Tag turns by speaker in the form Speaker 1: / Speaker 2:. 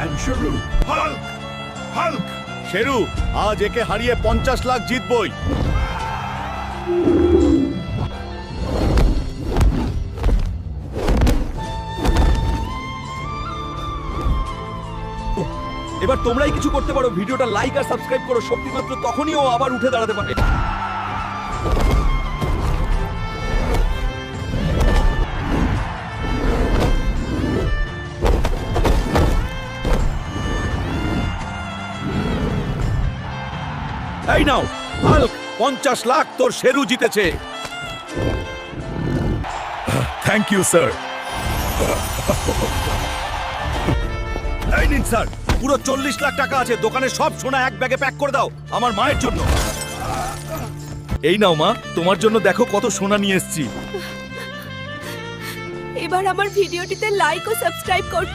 Speaker 1: and Sheru. Hulk! Hulk!
Speaker 2: Sheru, আজ একে হারিয়ে 50 লাখ জিতবই।
Speaker 3: এবার তোমরাই কিছু করতে পারো, ভিডিওটা লাইক আর সাবস্ক্রাইব করো, শক্তিমাত্র তখনই ও আবার উঠে দাঁড়াতে পারে।
Speaker 2: এই নাও হাল্ক, 50 লাখ তোর শেরু জিতেছে।
Speaker 1: Thank you, sir.
Speaker 2: এই নিন স্যার, পুরো 40 লাখ টাকা আছে। দোকানে সব সোনা এক ব্যাগে প্যাক করে দাও আমার মায়ের জন্য।
Speaker 3: এই নাও মা, তোমার জন্য দেখো কত সোনা নিয়ে এসেছি।
Speaker 4: এবার আমার ভিডিওটিতে লাইক ও সাবস্ক্রাইব করতে